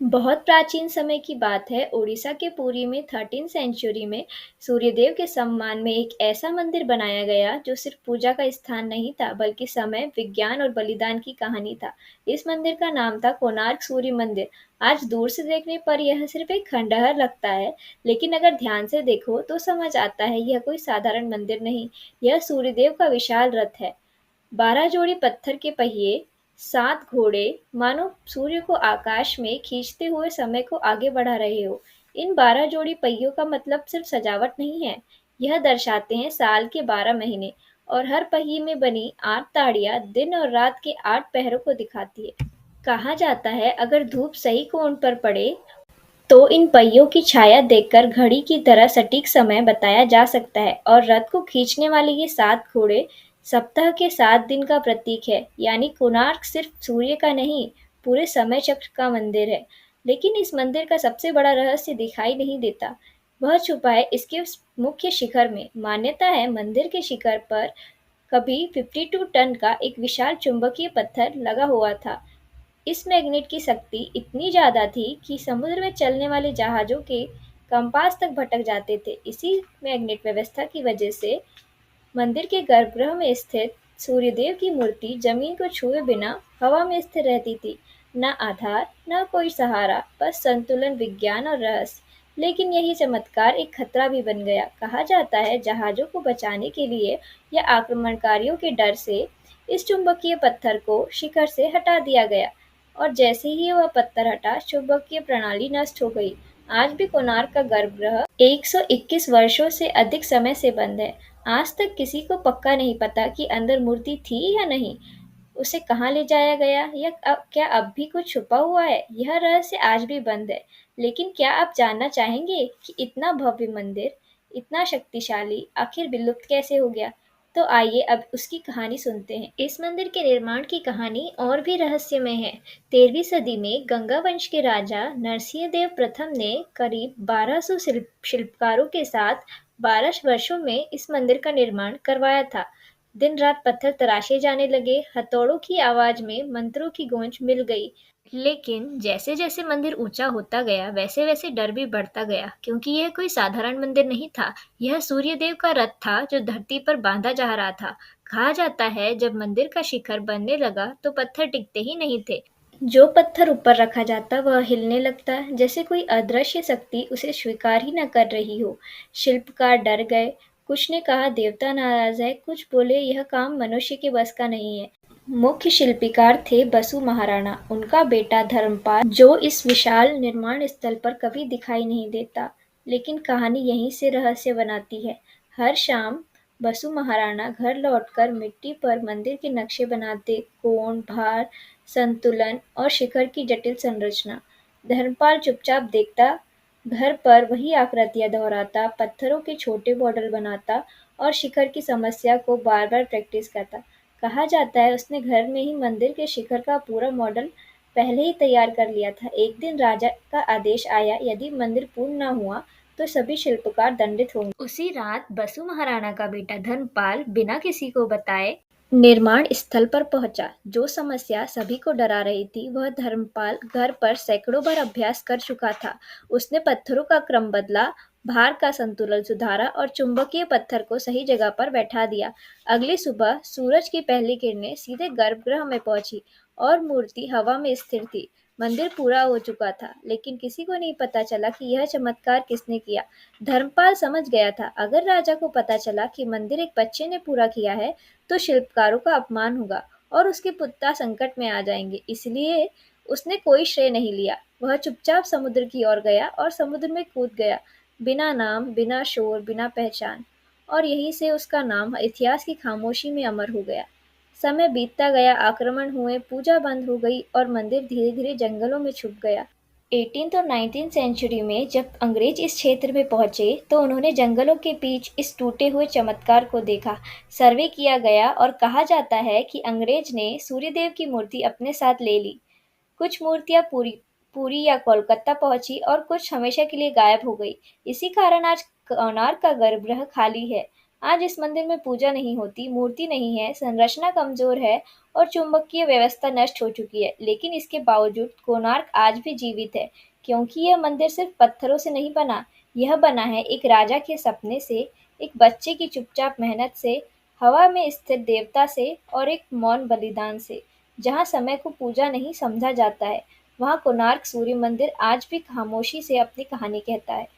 बहुत प्राचीन समय की बात है, उड़ीसा के पुरी में 13th सेंचुरी में सूर्यदेव के सम्मान में एक ऐसा मंदिर बनाया गया जो सिर्फ पूजा का स्थान नहीं था, बल्कि समय, विज्ञान और बलिदान की कहानी था। इस मंदिर का नाम था कोणार्क सूर्य मंदिर। आज दूर से देखने पर यह सिर्फ एक खंडहर लगता है, लेकिन अगर ध्यान से देखो तो समझ आता है यह कोई साधारण मंदिर नहीं, यह सूर्यदेव का विशाल रथ है। 12 जोड़ी पत्थर के पहिए, 7 घोड़े, मानो सूर्य को आकाश में खींचते हुए समय को आगे बढ़ा रहे हो। इन 12 जोड़ी पहियों का मतलब सिर्फ सजावट नहीं है, यह दर्शाते हैं साल के 12 महीने, और हर पहिए में बनी 8 ताड़ियां दिन और रात के 8 पहरों को दिखाती है। कहा जाता है अगर धूप सही कोण पर पड़े तो इन पहियों की छाया देखकर घड़ी की तरह सटीक समय बताया जा सकता है, और रथ को खींचने वाले ये 7 घोड़े सप्ताह के 7 दिन का प्रतीक है। यानी कोणार्क सिर्फ सूर्य का नहीं, पूरे समय चक्र का मंदिर है। लेकिन इस मंदिर का सबसे बड़ा रहस्य दिखाई नहीं देता, वह छुपा है इसके मुख्य शिखर में। मान्यता है मंदिर के शिखर पर कभी 52 टन का एक विशाल चुंबकीय पत्थर लगा हुआ था। इस मैग्नेट की शक्ति इतनी ज़्यादा थी कि समुद्र में चलने वाले जहाज़ों के कंपास तक भटक जाते थे। इसी मैग्नेट व्यवस्था की वजह से मंदिर के गर्भगृह में स्थित सूर्यदेव की मूर्ति जमीन को छुए बिना हवा में स्थिर रहती थी। न आधार, न कोई सहारा, बस संतुलन, विज्ञान और रहस्य। लेकिन यही चमत्कार एक खतरा भी बन गया। कहा जाता है जहाज़ों को बचाने के लिए या आक्रमणकारियों के डर से इस चुंबकीय पत्थर को शिखर से हटा दिया गया, और जैसे ही वह पत्थर हटा, चुंबकीय प्रणाली नष्ट हो गई। आज भी कोणार्क का गर्भगृह 121 वर्षों से अधिक समय से बंद है। आज तक किसी को पक्का नहीं पता कि अंदर मूर्ति थी या नहीं, उसे कहाँ ले जाया गया, या क्या अब भी कुछ छुपा हुआ है, यह रहस्य आज भी बंद है। लेकिन क्या आप जानना चाहेंगे कि इतना भव्य मंदिर, इतना शक्तिशाली, आखिर विलुप्त कैसे हो गया? तो आइए अब उसकी कहानी सुनते हैं। इस मंदिर के निर्माण की कहानी और भी रहस्यमय है। 13वीं सदी में गंगा वंश के राजा नरसिंह देव प्रथम ने करीब 1200 शिल्पकारों के साथ 12 वर्षों में इस मंदिर का निर्माण करवाया था। दिन रात पत्थर तराशे जाने लगे, हथौड़ों की आवाज में मंत्रों की गूंज मिल गई। लेकिन जैसे जैसे मंदिर ऊंचा होता गया, वैसे वैसे डर भी बढ़ता गया, क्योंकि यह कोई साधारण मंदिर नहीं था। यह सूर्यदेव का रथ था जो धरती पर बांधा जा रहा था। कहा जाता है जब मंदिर का शिखर बनने लगा तो पत्थर टिकते ही नहीं थे। जो पत्थर ऊपर रखा जाता वह हिलने लगता, जैसे कोई अदृश्य शक्ति उसे स्वीकार ही न कर रही हो। शिल्पकार डर गए। कुछ ने कहा देवता नाराज है, कुछ बोले यह काम मनुष्य के बस का नहीं है। मुख्य शिल्पकार थे बसु महाराणा, उनका बेटा धर्मपाल, जो इस विशाल निर्माण स्थल पर कभी दिखाई नहीं देता। लेकिन कहानी यहीं से रहस्य बनाती है। हर शाम बसु महाराणा घर लौटकर मिट्टी पर मंदिर के नक्शे बनाते, कोण, भार, संतुलन और शिखर की जटिल संरचना। धर्मपाल चुपचाप देखता, घर पर वही आकृतियां दोहराता, पत्थरों के छोटे मॉडल बनाता और शिखर की समस्या को बार बार प्रैक्टिस करता। कहा जाता है उसने घर में ही मंदिर के शिखर का पूरा मॉडल पहले ही तैयार कर लिया था। एक दिन राजा का आदेश आया, यदि मंदिर पूर्ण न हुआ तो सभी शिल्पकार दंडित होंगे। उसी रात बसु महाराणा का बेटा धर्मपाल बिना किसी को बताए निर्माण स्थल पर पहुंचा। जो समस्या सभी को डरा रही थी, वह धर्मपाल घर पर सैकड़ों बार अभ्यास कर चुका था। उसने पत्थरों का क्रम बदला, भार का संतुलन सुधारा और चुंबकीय पत्थर को सही जगह पर बैठा दिया। अगली सुबह सूरज की पहली किरणें सीधे गर्भगृह में पहुंची और मूर्ति हवा में स्थिर थी। मंदिर पूरा हो चुका था, लेकिन किसी को नहीं पता चला कि यह चमत्कार किसने किया। धर्मपाल समझ गया था, अगर राजा को पता चला कि मंदिर एक बच्चे ने पूरा किया है तो शिल्पकारों का अपमान होगा और उसके पुत्र संकट में आ जाएंगे। इसलिए उसने कोई श्रेय नहीं लिया। वह चुपचाप समुद्र की ओर गया और समुद्र में कूद गया, बिना नाम, बिना शोर, बिना पहचान। और यहीं से उसका नाम इतिहास की खामोशी में अमर हो गया। समय बीतता गया, आक्रमण हुए, पूजा बंद हो गई और मंदिर धीरे धीरे जंगलों में छुप गया। 18th और 19th सेंचुरी में जब अंग्रेज इस क्षेत्र में पहुंचे तो उन्होंने जंगलों के बीच इस टूटे हुए चमत्कार को देखा। सर्वे किया गया और कहा जाता है कि अंग्रेज ने सूर्यदेव की मूर्ति अपने साथ ले ली। कुछ मूर्तियां पूरी पुरी या कोलकाता पहुंची और कुछ हमेशा के लिए गायब हो गई। इसी कारण आज कोणार्क का गर्भगृह खाली है। आज इस मंदिर में पूजा नहीं होती, मूर्ति नहीं है, संरचना कमजोर है और चुंबकीय व्यवस्था नष्ट हो चुकी है। लेकिन इसके बावजूद कोणार्क आज भी जीवित है, क्योंकि यह मंदिर सिर्फ पत्थरों से नहीं बना, यह बना है एक राजा के सपने से, एक बच्चे की चुपचाप मेहनत से, हवा में स्थिर देवता से और एक मौन बलिदान से। जहाँ समय को पूजा नहीं समझा जाता है, वहाँ कोणार्क सूर्य मंदिर आज भी खामोशी से अपनी कहानी कहता है।